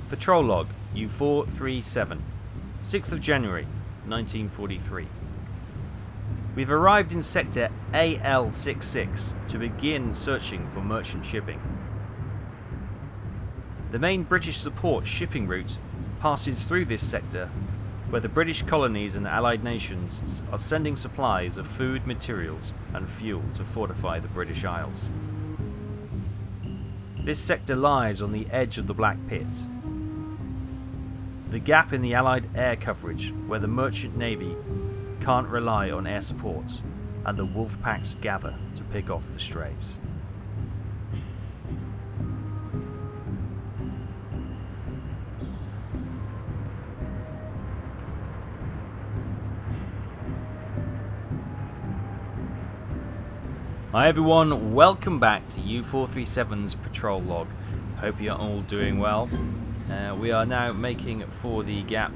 Patrol log U437, 6th of January 1943. We've arrived in sector AL66 to begin searching for merchant shipping. The main British support shipping route passes through this sector, where the British colonies and allied nations are sending supplies of food, materials and fuel to fortify the British Isles. This sector lies on the edge of the Black Pit, the gap in the Allied air coverage where the merchant navy can't rely on air support and the wolf packs gather to pick off the strays. Hi everyone, welcome back to U437's patrol log. Hope you're all doing well. We are now making for the gap,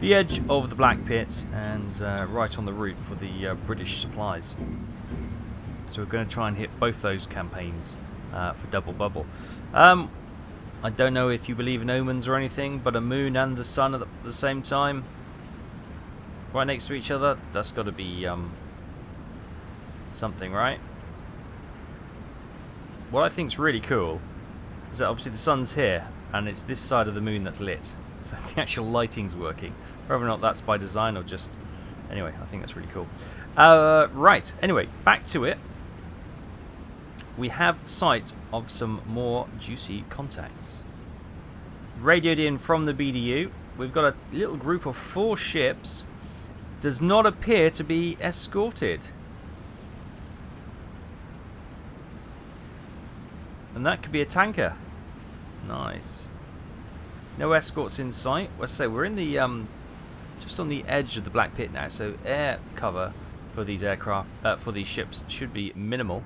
the edge of the Black Pit, and right on the route for the British supplies. So we're going to try and hit both those campaigns for double bubble. I don't know if you believe in omens or anything, but a moon and the sun at the same time, right next to each other, that's got to be something, right? What I think is really cool is that obviously the sun's here and it's this side of the moon that's lit, so the actual lighting's working. Whether or not that's by design or just... Anyway, I think that's really cool. Right, anyway, back to it. We have sight of some more juicy contacts. Radioed in from the BDU, we've got a little group of 4 ships. Does not appear to be escorted. And that could be a tanker. Nice. No escorts in sight. Let's say we're in the just on the edge of the Black Pit now, so air cover for these aircraft, for these ships, should be minimal.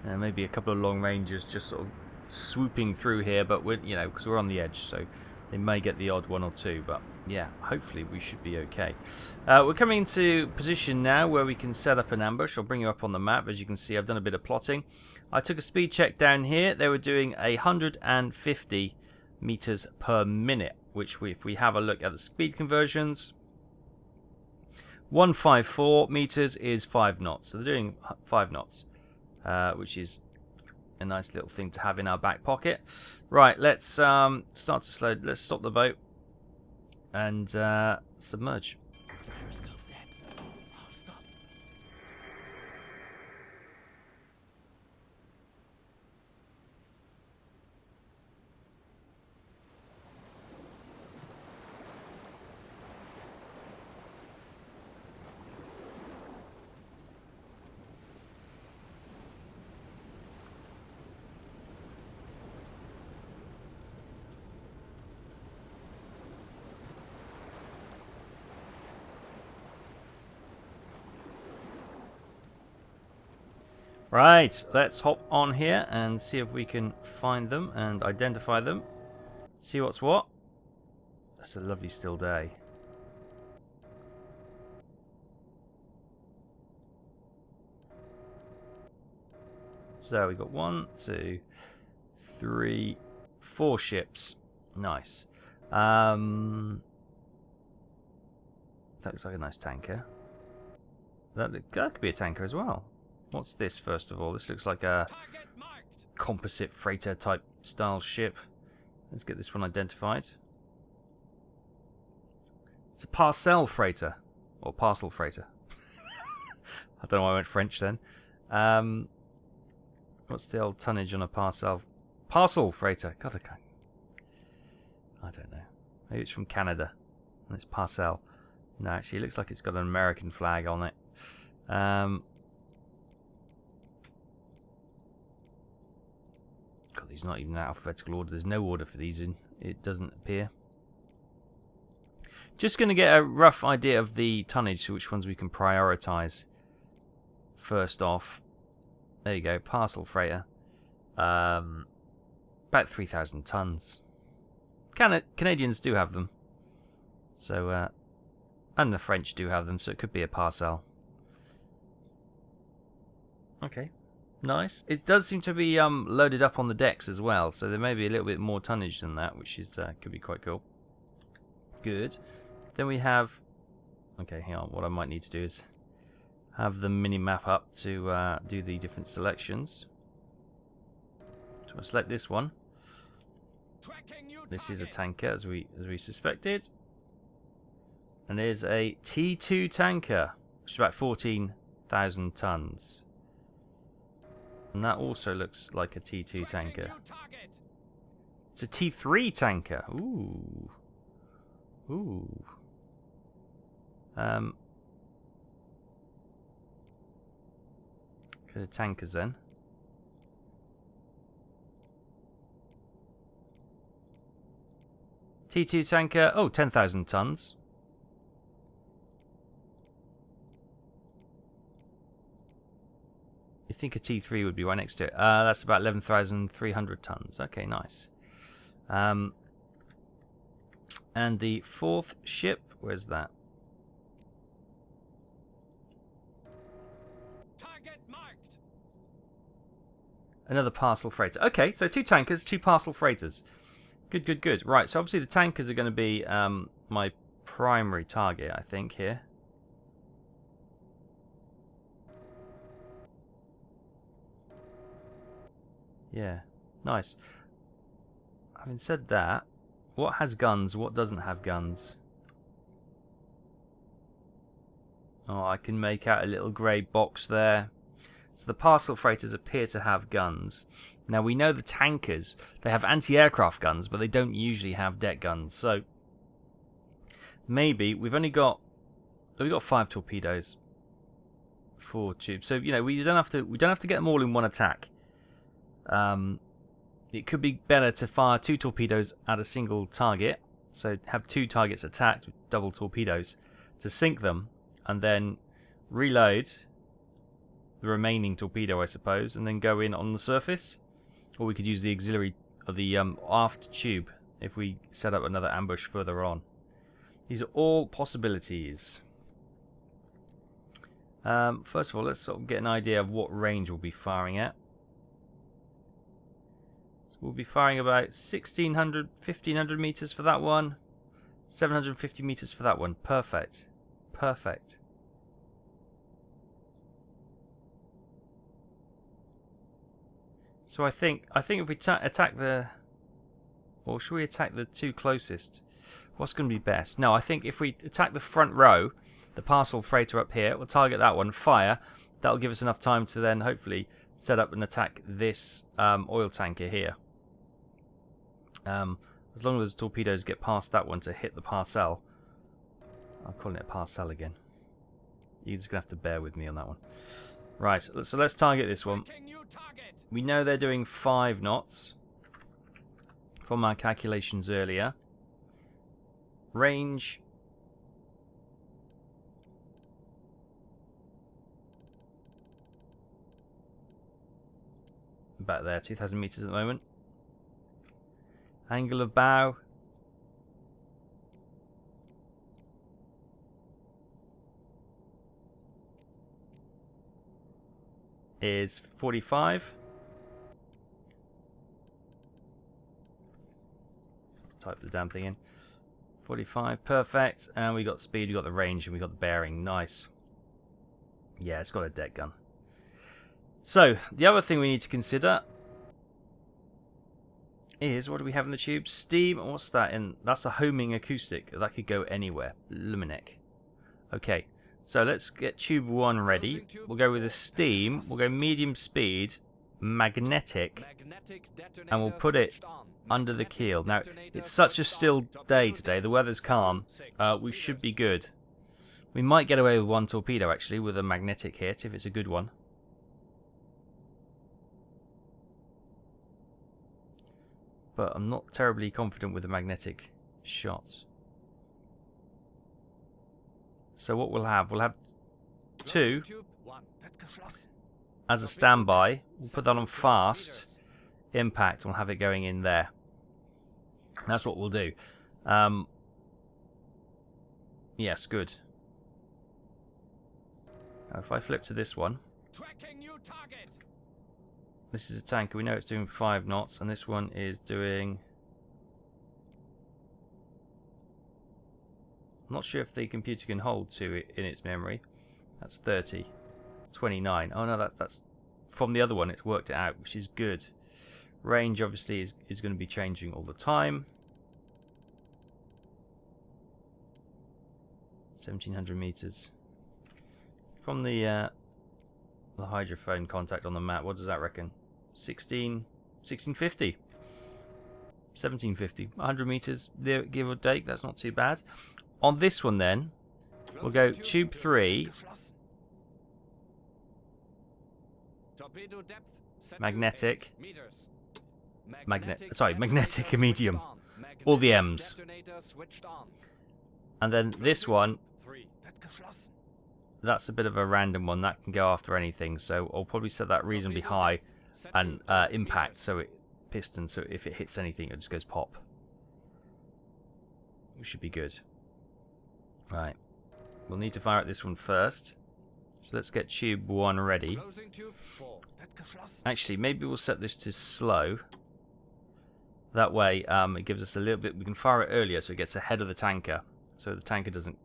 And maybe a couple of long rangers just sort of swooping through here, but we're, you know, because we're on the edge, so they may get the odd 1 or 2. But yeah, hopefully we should be okay. We're coming into position now where we can set up an ambush. I'll bring you up on the map. As you can see, I've done a bit of plotting. I took a speed check down here. They were doing 150 meters per minute, which if we have a look at the speed conversions, 154 meters is 5 knots. So they're doing 5 knots, which is a nice little thing to have in our back pocket. Right, let's start to slow. Let's stop the boat and submerge. Right, let's hop on here and see if we can find them and identify them. See what's what. That's a lovely still day. So we got 1, 2, 3, 4 ships. Nice. That looks like a nice tanker. That could be a tanker as well. What's this, first of all? This looks like a composite freighter type style ship. Let's get this one identified. It's a parcel freighter. Or parcel freighter. I don't know why I went French then. What's the old tonnage on a parcel? Parcel freighter. God, I don't know. Maybe it's from Canada. And it's parcel. No, actually, it looks like it's got an American flag on it. God, these are not even in alphabetical order. There's no order for these in. It doesn't appear. Just going to get a rough idea of the tonnage, so which ones we can prioritise. First off, there you go, parcel freighter. About 3,000 tons. Canadians do have them. So, and the French do have them, so it could be a parcel. Okay. Nice. It does seem to be loaded up on the decks as well, so there may be a little bit more tonnage than that, which is could be quite cool. Good. Then we have... Okay, hang on. What I might need to do is have the mini-map up to do the different selections. So I'll select this one. This is a tanker, as we suspected. And there's a T2 tanker, which is about 14,000 tons. And that also looks like a T2 tanker. It's a T3 tanker. Ooh. Ooh. Go to tankers then. T2 tanker. Oh, 10,000 tons. You think a T3 would be right next to it. That's about 11,300 tons. Okay, nice. And the fourth ship, where's that? Target marked. Another parcel freighter. Okay, so 2 tankers, 2 parcel freighters. Good, good, good. Right, so obviously the tankers are going to be my primary target, I think, here. Yeah, nice. Having said that, what has guns, what doesn't have guns? Oh, I can make out a little grey box there. So the parcel freighters appear to have guns. Now we know the tankers, they have anti-aircraft guns, but they don't usually have deck guns. So maybe we've got 5 torpedoes, 4 tubes. So you know we don't have to get them all in one attack. It could be better to fire 2 torpedoes at a single target, so have 2 targets attacked with double torpedoes to sink them, and then reload the remaining torpedo, I suppose, and then go in on the surface. Or we could use the auxiliary or the aft tube if we set up another ambush further on. These are all possibilities. First of all, let's sort of get an idea of what range we'll be firing at. We'll be firing about 1,600, 1,500 meters for that one. 750 meters for that one. Perfect. Perfect. So I think if we attack the... Or should we attack the 2 closest? What's going to be best? No, I think if we attack the front row, the parcel freighter up here, we'll target that one, fire. That'll give us enough time to then hopefully set up and attack this oil tanker here. As long as the torpedoes get past that one to hit the parcel. I'm calling it a parcel again. You're just going to have to bear with me on that one. Right, so let's target this one. We know they're doing 5 knots from our calculations earlier. Range. About there, 2,000 meters at the moment. Angle of bow. Is 45. Let's type the damn thing in. 45, perfect. And we got speed, we got the range, and we got the bearing. Nice. Yeah, it's got a deck gun. So, the other thing we need to consider is, what do we have in the tube? Steam. What's that in? That's a homing acoustic. That could go anywhere. Luminek. Okay, so let's get tube 1 ready. We'll go with the steam. We'll go medium speed, magnetic, and we'll put it under the keel. Now, it's such a still day today. The weather's calm. We should be good. We might get away with 1 torpedo, actually, with a magnetic hit, if it's a good one. But I'm not terribly confident with the magnetic shots. So what we'll have 2 as a standby. We'll put that on fast impact and we'll have it going in there. That's what we'll do. Yes, good. Now if I flip to this one, This is a tanker. We know it's doing 5 knots, and this one is doing... I'm not sure if the computer can hold 2 in its memory. That's 30. 29. Oh no, that's from the other one. It's worked it out, which is good. Range obviously is going to be changing all the time. 1700 meters. From the hydrophone contact on the map, what does that reckon? 1650. 1750. 100 meters, give or take. That's not too bad. On this one then, we'll go tube 3. Magnetic. Magnetic medium. All the M's. And then this one, that's a bit of a random one. That can go after anything. So I'll probably set that reasonably high and impact, so it piston, so if it hits anything it just goes pop. We should be good. Right. We'll need to fire at this one first. So let's get tube 1 ready. Actually, maybe we'll set this to slow. That way it gives us a little bit... We can fire it earlier so it gets ahead of the tanker. So the tanker doesn't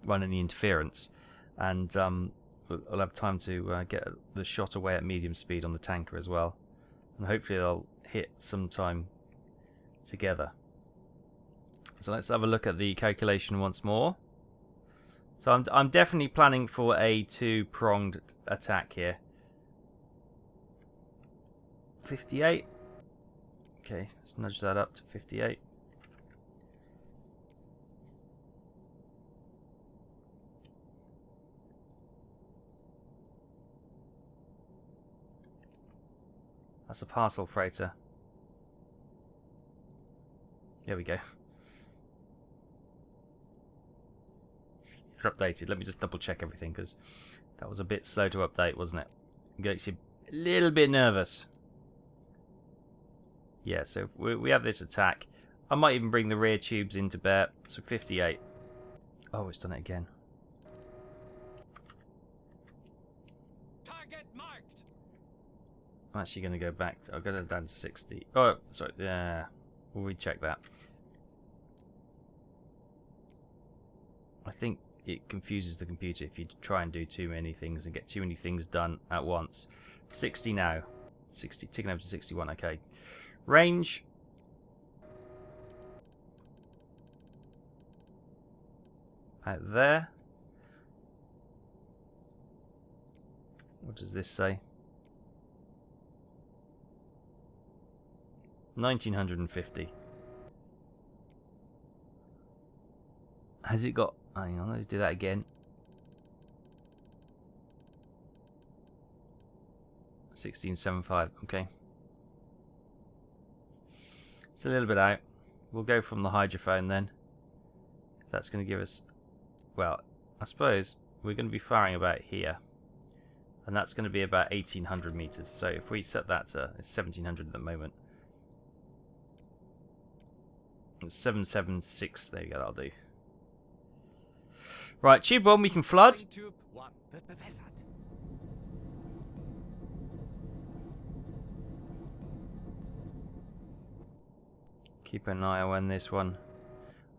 run any interference. And we'll have time to get the shot away at medium speed on the tanker as well. And hopefully they'll hit sometime together. So let's have a look at the calculation once more. So I'm definitely planning for a 2-pronged attack here. 58. Okay, let's nudge that up to 58. That's a parcel freighter. There we go. It's updated. Let me just double check everything, because that was a bit slow to update, wasn't it? It gets you a little bit nervous. Yeah, so we have this attack. I might even bring the rear tubes into bear. So 58. Oh, it's done it again. Target marked. I'm actually going to go back to... I'll go down to 60. Oh, sorry. Yeah, we'll recheck that. I think it confuses the computer if you try and do too many things and get too many things done at once. 60 now. 60, ticking over to 61. Okay. Range. Out there. What does this say? 1950. Has it got... Hang on, let's do that again. 1675, okay. It's a little bit out. We'll go from the hydrophone then. That's going to give us... Well, I suppose we're going to be firing about here. And that's going to be about 1800 meters. So if we set that to... It's 1700 at the moment. It's 776. There you go, that'll do. Right, tube 1 we can flood. Keep an eye on this one.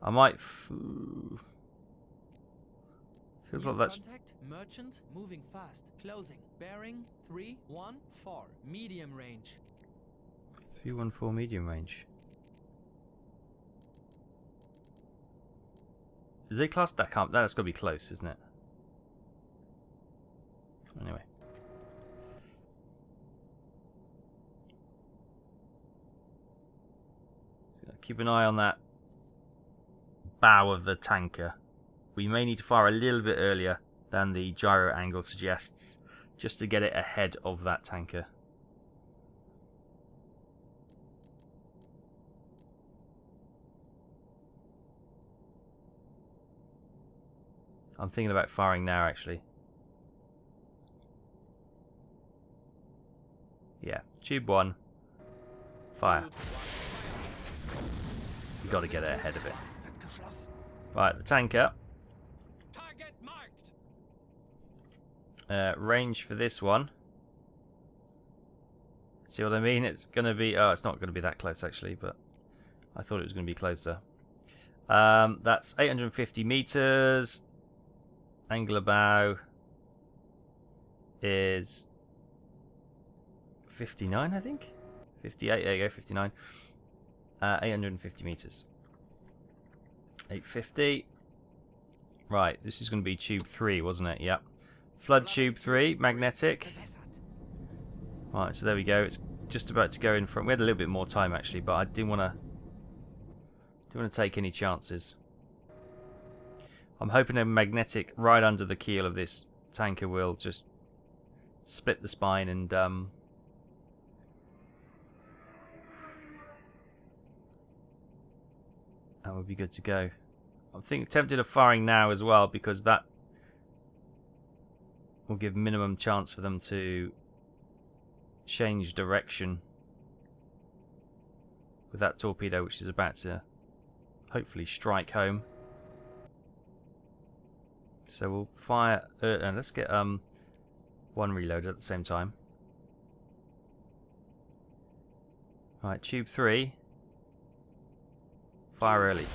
I might... Feels like that's... Contact, merchant, moving fast, closing, bearing, 314, medium range. 314 medium range. Did they class that? That's got to be close, isn't it? Anyway. So keep an eye on that bow of the tanker. We may need to fire a little bit earlier than the gyro angle suggests, just to get it ahead of that tanker. I'm thinking about firing now, actually. Yeah, tube 1. Fire. You've got to get it ahead of it. Right, the tanker. Target marked. Range for this one. See what I mean? It's going to be... Oh, it's not going to be that close, actually, but I thought it was going to be closer. That's 850 meters. Angular bow is 59, I think? 58, there you go, 59. 850 meters. 850. Right, this is going to be tube 3, wasn't it? Yep. Flood tube 3, magnetic. Right, so there we go. It's just about to go in front. We had a little bit more time actually, but I didn't want to take any chances. I'm hoping a magnetic right under the keel of this tanker will just split the spine and that would be good to go. I'm tempted of firing now as well because that will give minimum chance for them to change direction with that torpedo, which is about to hopefully strike home. So we'll fire and let's get one reloaded at the same time. Alright, tube 3. Fire early.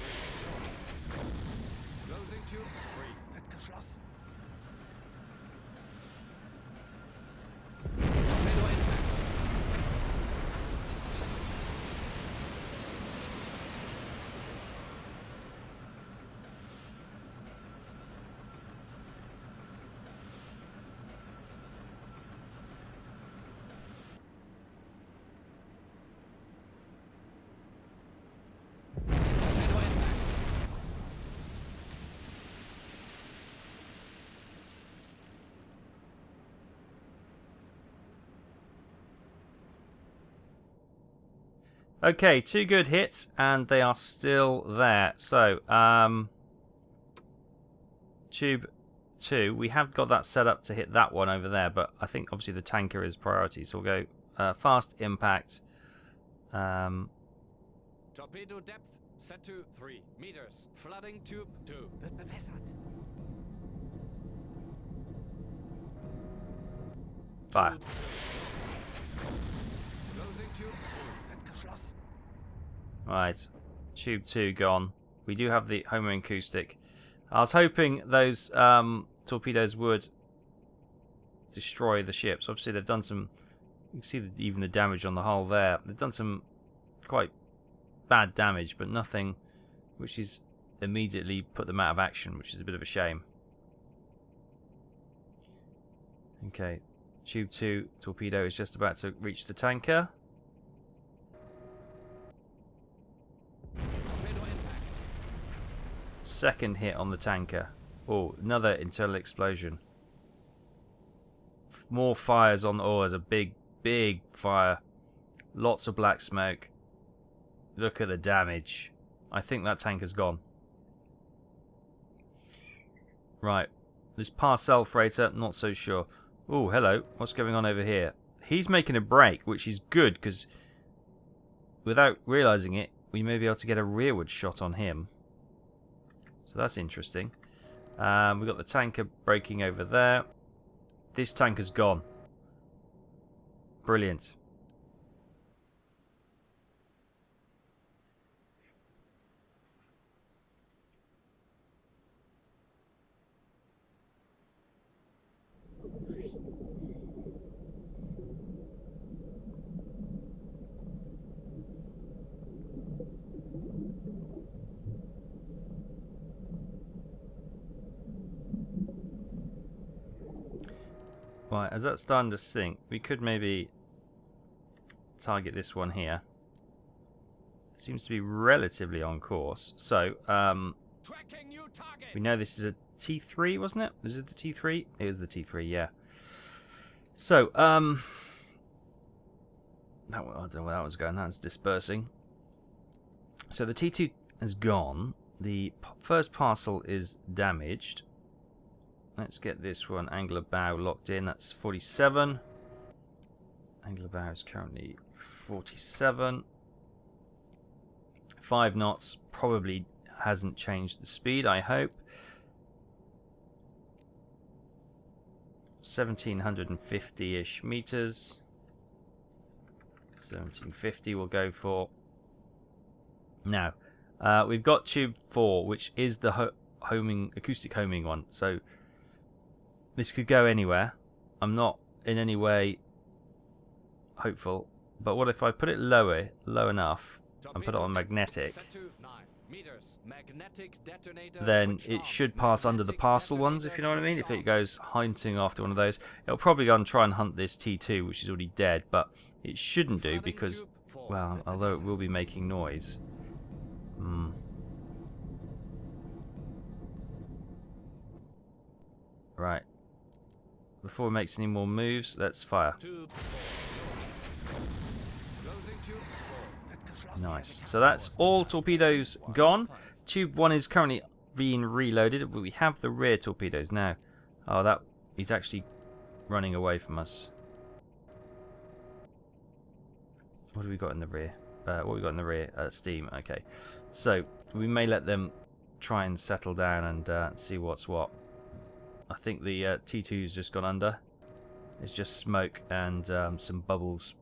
Okay, 2 good hits, and they are still there. So, tube 2, we have got that set up to hit that one over there, but I think obviously the tanker is priority, so we'll go fast impact. Torpedo depth set to 3 meters. Flooding tube 2. Wird bewässert. Fire. Closing tube 2. Wird geschlossen. Right, tube 2 gone. We do have the homoacoustic. I was hoping those torpedoes would destroy the ships. Obviously they've done some, you can see even the damage on the hull there. They've done some quite bad damage, but nothing which is immediately put them out of action, which is a bit of a shame. Okay, tube 2 torpedo is just about to reach the tanker. Second hit on the tanker. Oh, another internal explosion. More fires on the... Oh, there's a big, big fire. Lots of black smoke. Look at the damage. I think that tanker's gone. Right. This parcel freighter, not so sure. Oh, hello. What's going on over here? He's making a break, which is good, because without realising it, we may be able to get a rearward shot on him. So that's interesting. We've got the tanker braking over there. This tanker's gone. Brilliant. Right, as that's starting to sink, we could maybe target this one here. It seems to be relatively on course. So, we know this is a T3, wasn't it? Is it the T3? It is the T3, yeah. So, I don't know where that was going. That was dispersing. So the T2 has gone. The first parcel is damaged. Let's get this one, angular bow, locked in. That's 47. Angular bow is currently 47. 5 knots probably hasn't changed the speed, I hope. 1750-ish meters. 1750 we'll go for. Now, we've got tube 4, which is the acoustic homing one. So this could go anywhere. I'm not in any way hopeful. But what if I put it low enough and put it on magnetic? Then it should pass under the parcel ones, if you know what I mean. If it goes hunting after one of those, it'll probably go and try and hunt this T2, which is already dead. But it shouldn't do because, well, although it will be making noise. Right. Before it makes any more moves, let's fire. Nice. So that's all torpedoes gone. Tube 1 is currently being reloaded. We have the rear torpedoes now. Oh, he's actually running away from us. What have we got in the rear? Steam. Okay. So we may let them try and settle down and see what's what. I think the T2's just gone under. It's just smoke and some bubbles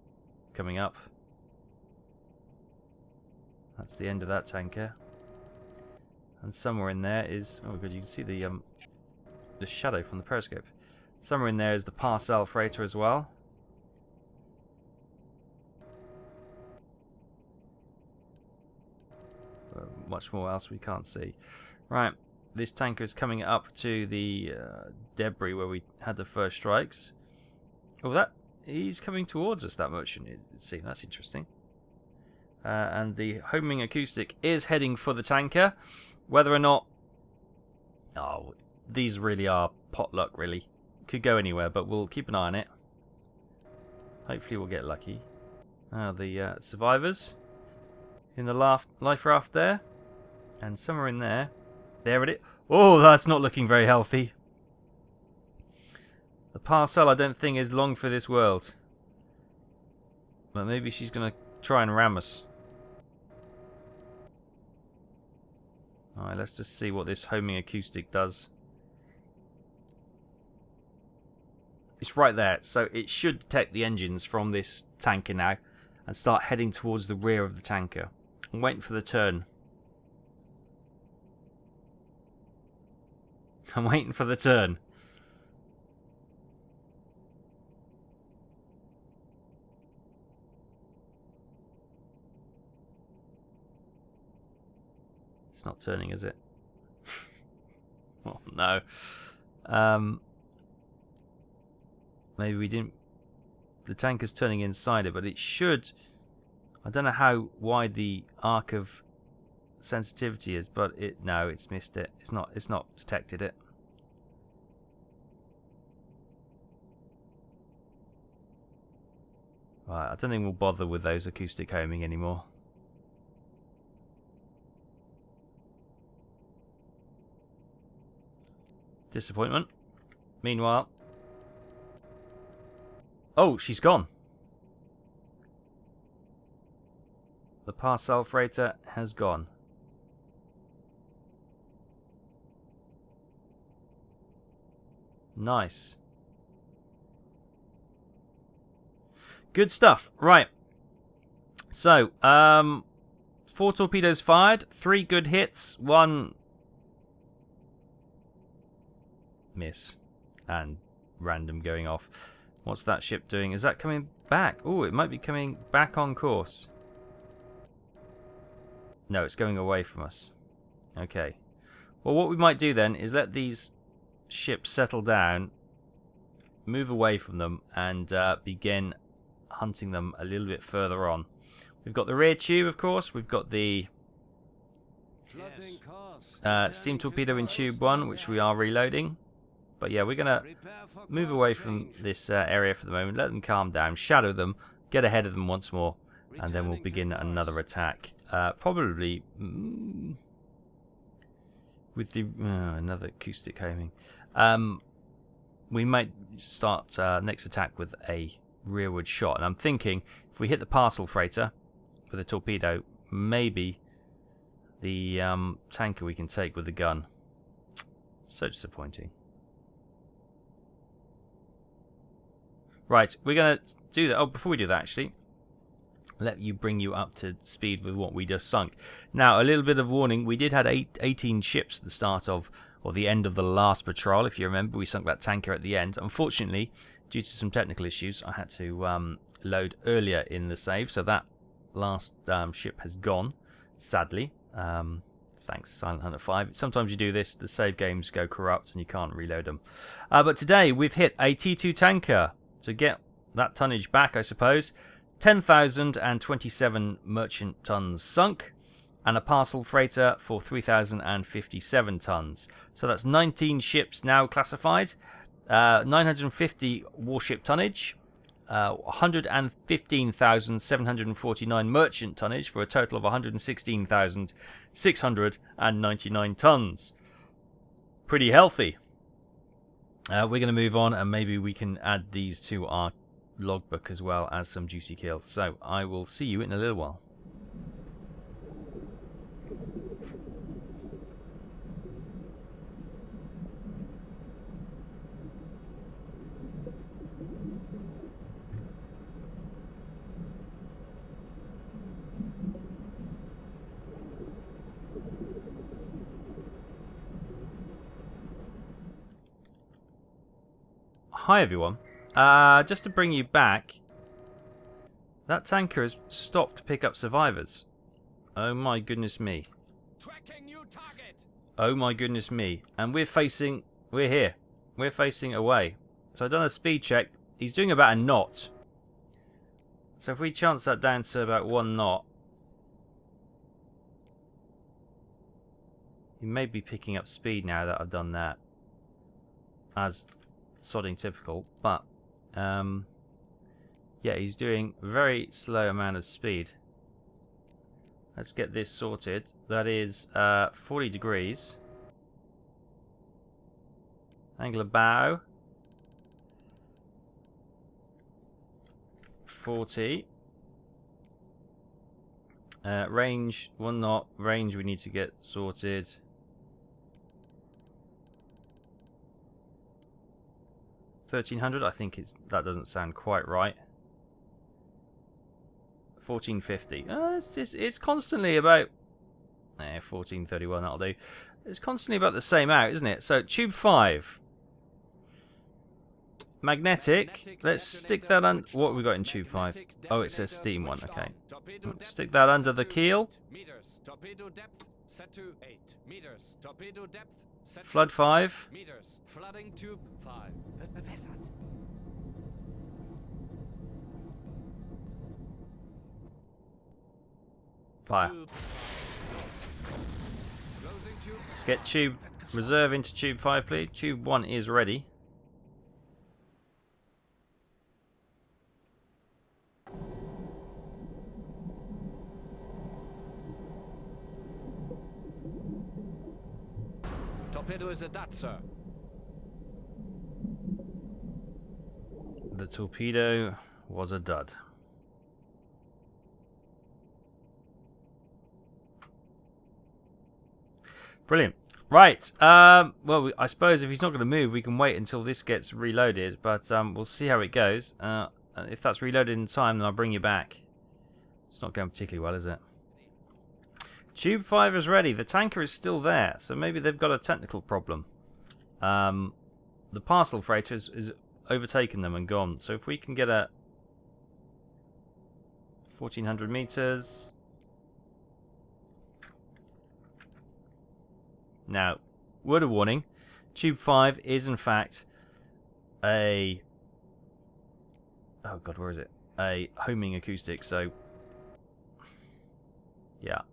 coming up. That's the end of that tanker. And somewhere in there is... oh good, you can see the shadow from the periscope. Somewhere in there is the parcel freighter as well. Much more else we can't see. Right, this tanker is coming up to the debris where we had the first strikes. Oh, he's coming towards us that much. See, that's interesting. And the homing acoustic is heading for the tanker. Whether or not... oh, these really are potluck, really. Could go anywhere, but we'll keep an eye on it. Hopefully we'll get lucky. The survivors in the life raft there. And somewhere in there. There it is. Oh, that's not looking very healthy. The parcel, I don't think, is long for this world. But maybe she's going to try and ram us. Alright, let's just see what this homing acoustic does. It's right there, so it should detect the engines from this tanker now and start heading towards the rear of the tanker. I'm waiting for the turn. I'm waiting for the turn. It's not turning, is it? Oh, no. Maybe we didn't... the tanker's turning inside it, but it should... I don't know how wide the arc of sensitivity is, but no, it's missed it. It's not detected it. Right, I don't think we'll bother with those acoustic homing anymore. Disappointment. Meanwhile... oh, she's gone. The parcel freighter has gone. Nice. Good stuff. Right. So, 4 torpedoes fired, 3 good hits, 1 miss, and random going off. What's that ship doing? Is that coming back? Oh, it might be coming back on course. No, it's going away from us. Okay. Well, what we might do then is let these ships settle down, move away from them, and begin hunting them a little bit further on. We've got the rear tube, of course. We've got the steam torpedo in tube 1, which we are reloading. But yeah, we're going to move away from this area for the moment, let them calm down, shadow them, get ahead of them once more, and then we'll begin another attack. Probably with the another acoustic homing. We might start next attack with a rearward shot, and I'm thinking if we hit the parcel freighter with a torpedo, maybe the tanker we can take with the gun. So disappointing. Right, we're going to do that. Oh, before we do that, actually, let you bring you up to speed with what we just sunk. Now, a little bit of warning, we did have 18 ships at the start of, or the end of the last patrol. If you remember, we sunk that tanker at the end. Unfortunately, due to some technical issues, I had to load earlier in the save, so that last ship has gone, sadly. Thanks, Silent Hunter 5. Sometimes you do this, the save games go corrupt and you can't reload them. But today, we've hit a T2 tanker to get that tonnage back, I suppose. 10,027 merchant tons sunk, and a parcel freighter for 3,057 tons. So that's 19 ships now classified, 950 warship tonnage, 115,749 merchant tonnage for a total of 116,699 tons. Pretty healthy. We're going to move on, and maybe we can add these to our logbook as well as some juicy kills. So I will see you in a little while. Hi everyone. Just to bring you back, that tanker has stopped to pick up survivors. Oh my goodness me. Tracking new target. Oh my goodness me. And we're facing away. So I've done a speed check. He's doing about a knot. So if we chance that down to about 1 knot, he may be picking up speed now that I've done that. As sodding typical, but yeah, he's doing a very slow amount of speed. Let's get this sorted. That is 40 degrees. Angle of bow 40. Range 1 knot. Range we need to get sorted. 1300, I think that doesn't sound quite right. 1450. It's constantly about 1431, that'll do. It's constantly about the same out, isn't it? So tube 5. Magnetic. Let's stick that on. What have we got in tube 5? Oh, it says steam 1, okay. Stick that under the keel. Torpedo depth set to 8 meters. Torpedo depth set Flood 5. meters. Flooding tube 5. Wird bewässert. Fire. Let's get tube reserve into tube 5, please. Tube 1 is ready. Torpedo is a dot, sir. The torpedo was a dud. Brilliant. Right. Well, I suppose if he's not going to move, we can wait until this gets reloaded. But we'll see how it goes. If that's reloaded in time, then I'll bring you back. It's not going particularly well, is it? Tube 5 is ready. The tanker is still there, so maybe they've got a technical problem. The parcel freighter is overtaken them and gone. So if we can get a 1400 meters. Now, word of warning, tube 5 is in fact a... oh god, where is it? A homing acoustic, so... yeah.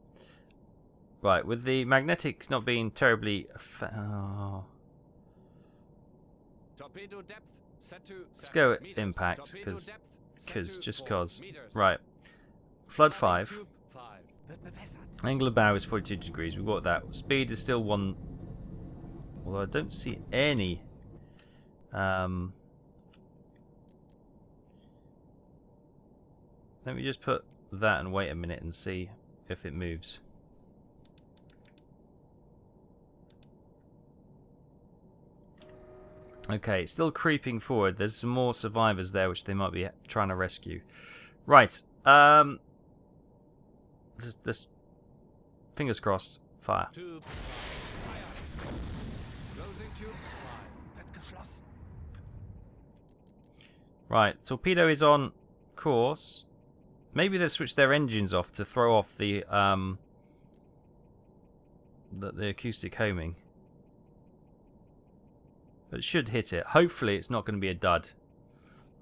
Right, with the magnetics not being terribly... oh. Torpedo depth set to Let's go meters. impact, Torpedo because depth set to just 4 cause. meters. Right. Flood Flooding 5. tube 5. Wird bewässert. Angle of bow is 42 degrees. We've got that. Speed is still 1. Although I don't see any. Let me just put that and wait a minute and see if it moves. Okay, it's still creeping forward. There's some more survivors there which they might be trying to rescue. Right. Just fingers crossed. Fire. Tube 5. Fire. Closing tube 5. Wird geschlossen. Right, torpedo is on course. Maybe they've switched their engines off to throw off the acoustic homing. But it should hit it. Hopefully it's not going to be a dud.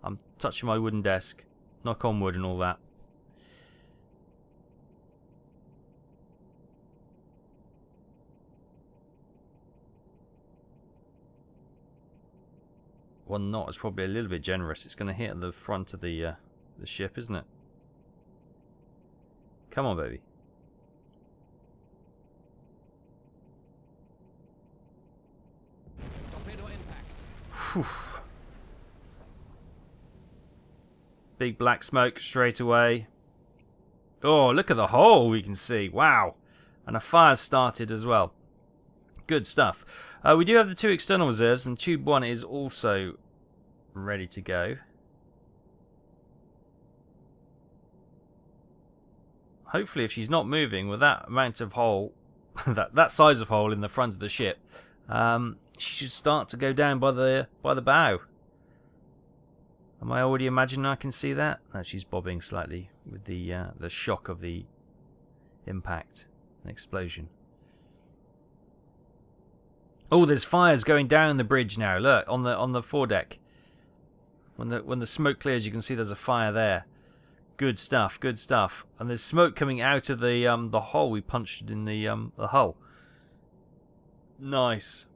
I'm touching my wooden desk. Knock on wood and all that. One knot is probably a little bit generous. It's going to hit the front of the ship, isn't it? Come on, baby. Torpedo impact. Whew. Big black smoke straight away. Oh, look at the hole we can see. Wow. And a fire started as well. Good stuff. We do have the 2 external reserves, and tube 1 is also ready to go. Hopefully, if she's not moving with that amount of hole, that size of hole in the front of the ship, she should start to go down by the bow. Am I already imagining I can see that? No, she's bobbing slightly with the shock of the impact and explosion. Oh, there's fires going down the bridge now. Look, on the foredeck. When the smoke clears, you can see there's a fire there. Good stuff, good stuff. And there's smoke coming out of the hole we punched in the hull. Nice.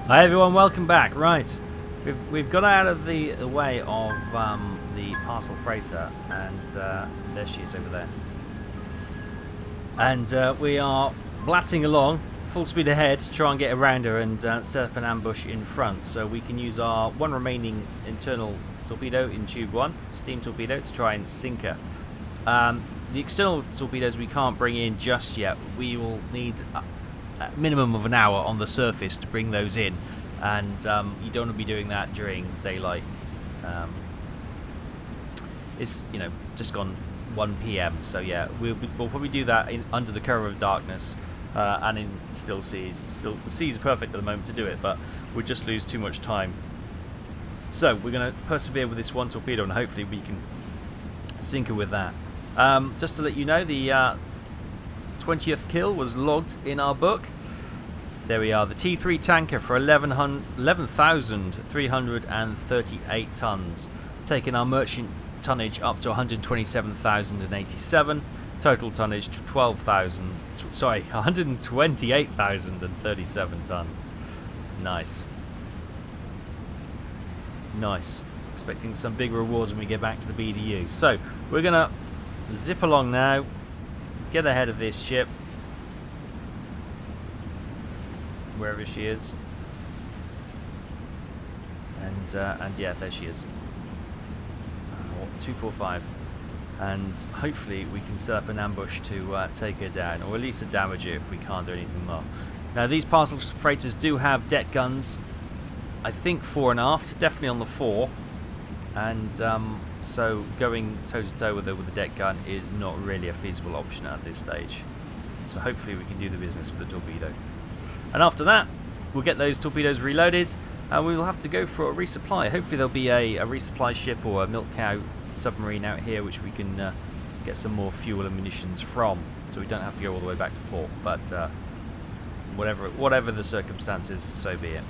Hi everyone, welcome back. Right, we've got out of the way of the parcel freighter, and there she is over there. And we are blatting along full speed ahead to try and get around her and set up an ambush in front, so we can use our one remaining internal torpedo in tube 1, steam torpedo, to try and sink her. The external torpedoes we can't bring in just yet. We will need a minimum of an hour on the surface to bring those in, and you don't want to be doing that during daylight. It's just gone 1 PM, so yeah, we'll probably do that under the cover of darkness and in still seas. The seas are perfect at the moment to do it, but we'd just lose too much time. So we're going to persevere with this one torpedo, and hopefully we can sink her with that. Just to let you know, the 20th kill was logged in our book. There we are, the T3 tanker for 11,338 tons, taking our merchant tonnage up to 127,087, total tonnage to 128,037 tons. Nice. Nice. Expecting some big rewards when we get back to the BDU. So, we're going to zip along now, get ahead of this ship, wherever she is, and yeah, there she is. 245, and hopefully we can set up an ambush to take her down, or at least to damage her if we can't do anything more. Now these parcel freighters do have deck guns, I think fore and aft, definitely on the fore, and so going toe to toe with the deck gun is not really a feasible option at this stage. So hopefully we can do the business with the torpedo. And after that, we'll get those torpedoes reloaded, and we will have to go for a resupply. Hopefully there'll be a resupply ship or a milk cow submarine out here which we can get some more fuel and munitions from, so we don't have to go all the way back to port. But whatever the circumstances, so be it.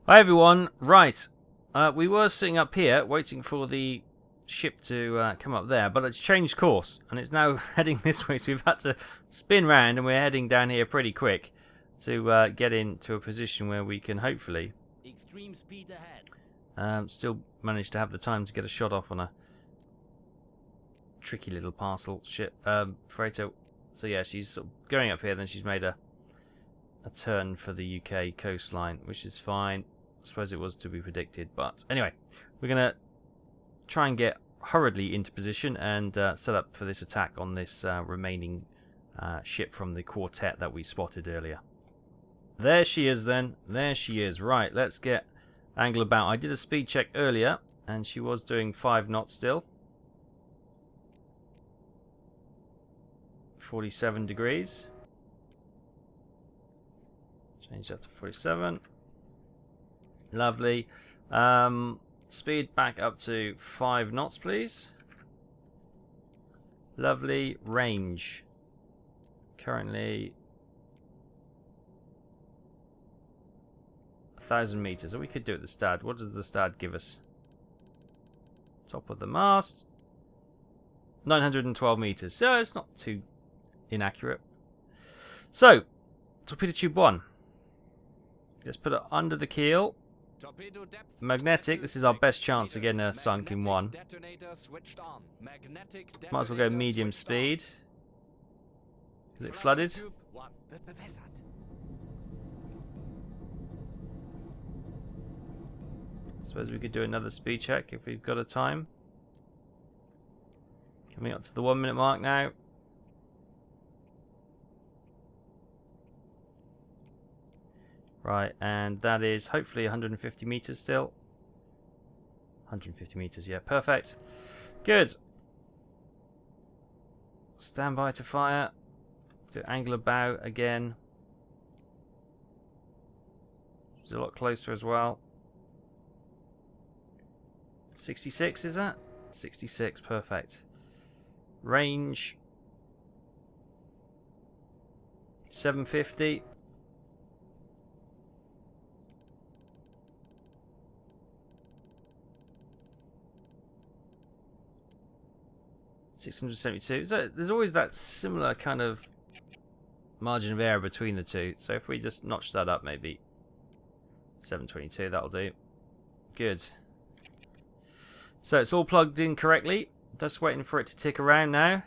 Hi everyone, right, we were sitting up here waiting for the ship to come up there, but it's changed course and it's now heading this way, so we've had to spin round and we're heading down here pretty quick to get into a position where we can hopefully Extreme speed ahead. still manage to have the time to get a shot off on a tricky little parcel ship, freighter. So yeah, she's sort of going up here, then she's made a turn for the UK coastline, which is fine. I suppose it was to be predicted, but anyway, we're going to try and get hurriedly into position and set up for this attack on this remaining ship from the quartet that we spotted earlier. There she is then. There she is. Right, let's get angle about. I did a speed check earlier and she was doing 5 knots still. 47 degrees. Change that to 47. Lovely. Speed back up to 5 knots, please. Lovely. Range. Currently 1,000 meters. Or we could do it the stat. What does the stat give us? Top of the mast. 912 meters. So it's not too inaccurate. So, torpedo tube 1. Let's put it under the keel. Magnetic, this is our best chance of getting her sunk in one. Might as well go medium speed. Is it flooded? Suppose we could do another speed check if we've got a time. Coming up to the 1 minute mark now. Right, and that is hopefully 150 meters still. 150 meters, yeah, perfect. Good. Stand by to fire. Do angle of bow again. It's a lot closer as well. 66 is that? 66, perfect. Range 750. 672. So there's always that similar kind of margin of error between the two. So if we just notch that up, maybe 722, that'll do. Good. So it's all plugged in correctly. Just waiting for it to tick around now.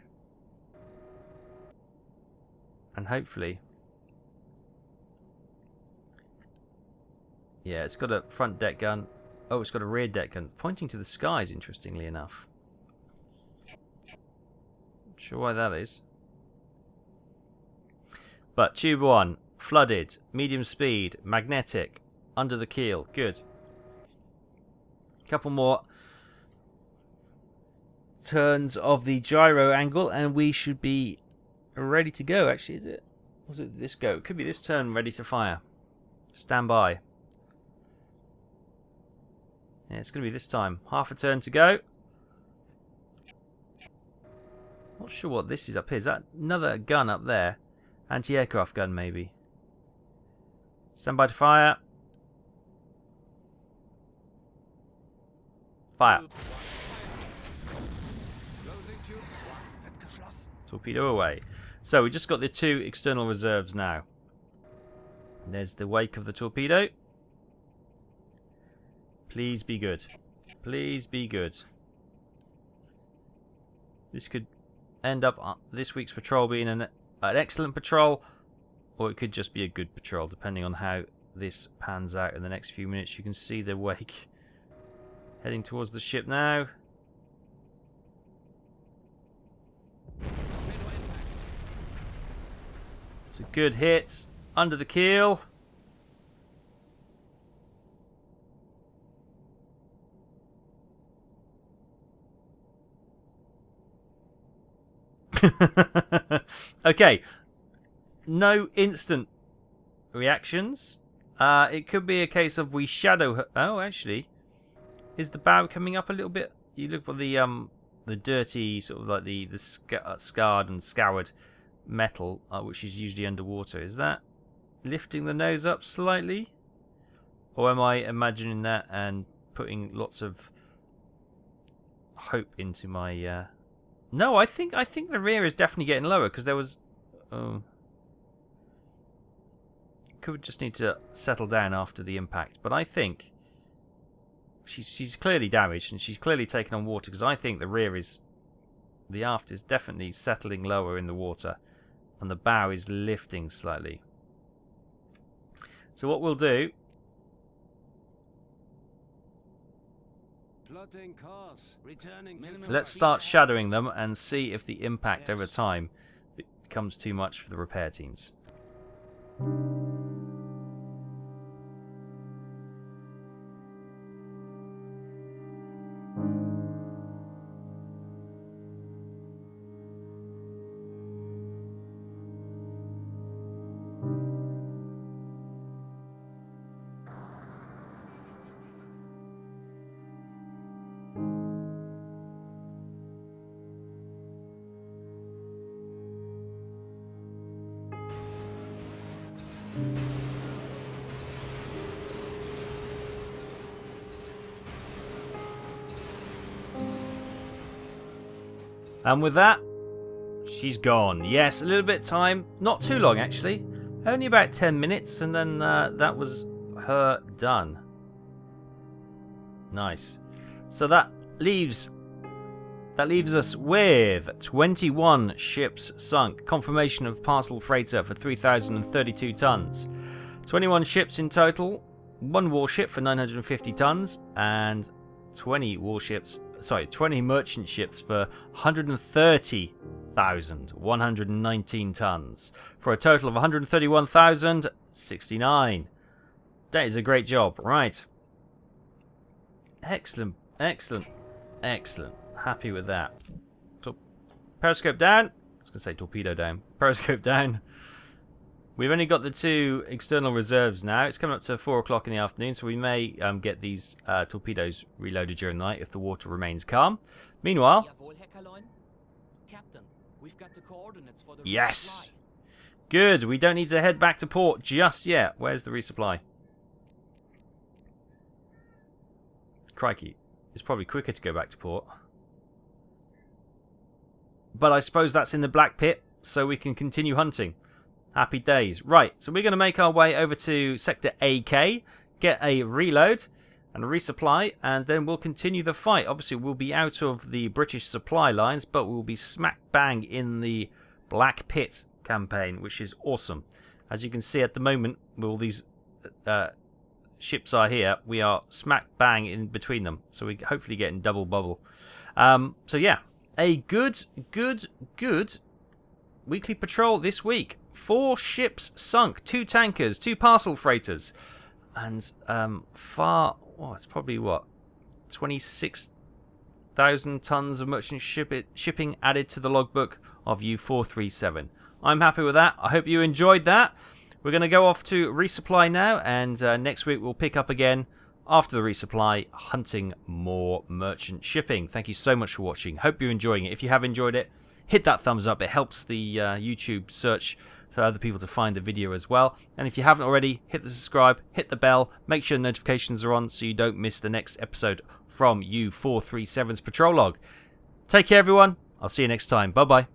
And hopefully... yeah, it's got a front deck gun. Oh, it's got a rear deck gun. Pointing to the skies, interestingly enough. Not sure why that is. But tube 1, flooded, medium speed, magnetic, under the keel. Good. Couple more turns of the gyro angle and we should be ready to go. Actually, is it? Was it this go? It could be this turn ready to fire. Stand by. Yeah, it's going to be this time. Half a turn to go. Not sure what this is up here. Is that another gun up there? Anti-aircraft gun, maybe. Stand by to fire. Fire. Torpedo away. So we just got the 2 external reserves now. There's the wake of the torpedo. Please be good. Please be good. This could end up this week's patrol being an excellent patrol, or it could just be a good patrol, depending on how this pans out in the next few minutes. You can see the wake heading towards the ship now. So good hits under the keel. Okay, no instant reactions. It could be a case of we shadow her. Oh, actually, is the bow coming up a little bit? You look for the dirty sort of like the scarred and scoured metal, which is usually underwater. Is that lifting the nose up slightly, or am I imagining that and putting lots of hope into my? No, I think the rear is definitely getting lower because there was. Could just need to settle down after the impact, but I think she's clearly damaged and she's clearly taken on water because I think the aft is definitely settling lower in the water, and the bow is lifting slightly. So what we'll do. Let's start shadowing them and see if the impact over time becomes too much for the repair teams. And with that, she's gone. Yes, a little bit of time. Not too long, actually. Only about 10 minutes, and then that was her done. Nice. So that leaves us with 21 ships sunk. Confirmation of parcel freighter for 3,032 tons. 21 ships in total. 1 warship for 950 tons, and 20 merchant ships for 130,119 tons, for a total of 131,069. That is a great job. Right. Excellent, excellent, excellent. Happy with that. Periscope down. I was going to say torpedo down. Periscope down. We've only got the 2 external reserves now. It's coming up to 4 o'clock in the afternoon, so we may get these torpedoes reloaded during the night if the water remains calm. Meanwhile, Captain, we've got the coordinates for the yes, resupply. Good. We don't need to head back to port just yet. Where's the resupply? Crikey, it's probably quicker to go back to port. But I suppose that's in the Black Pit, so we can continue hunting. Happy days. Right, so we're going to make our way over to Sector AK, get a reload and a resupply, and then we'll continue the fight. Obviously, we'll be out of the British supply lines, but we'll be smack bang in the Black Pit campaign, which is awesome. As you can see at the moment, where all these ships are here, we are smack bang in between them, so we're hopefully getting double bubble. So yeah, a good weekly patrol this week. 4 ships sunk, 2 tankers, 2 parcel freighters, and it's probably 26,000 tons of merchant shipping added to the logbook of U437. I'm happy with that. I hope you enjoyed that. We're going to go off to resupply now, and next week we'll pick up again after the resupply, hunting more merchant shipping. Thank you so much for watching. Hope you're enjoying it. If you have enjoyed it, hit that thumbs up. It helps the YouTube search for other people to find the video as well. And if you haven't already, hit the subscribe, hit the bell, make sure notifications are on so you don't miss the next episode from U437's Patrol Log. Take care, everyone. I'll see you next time. Bye-bye.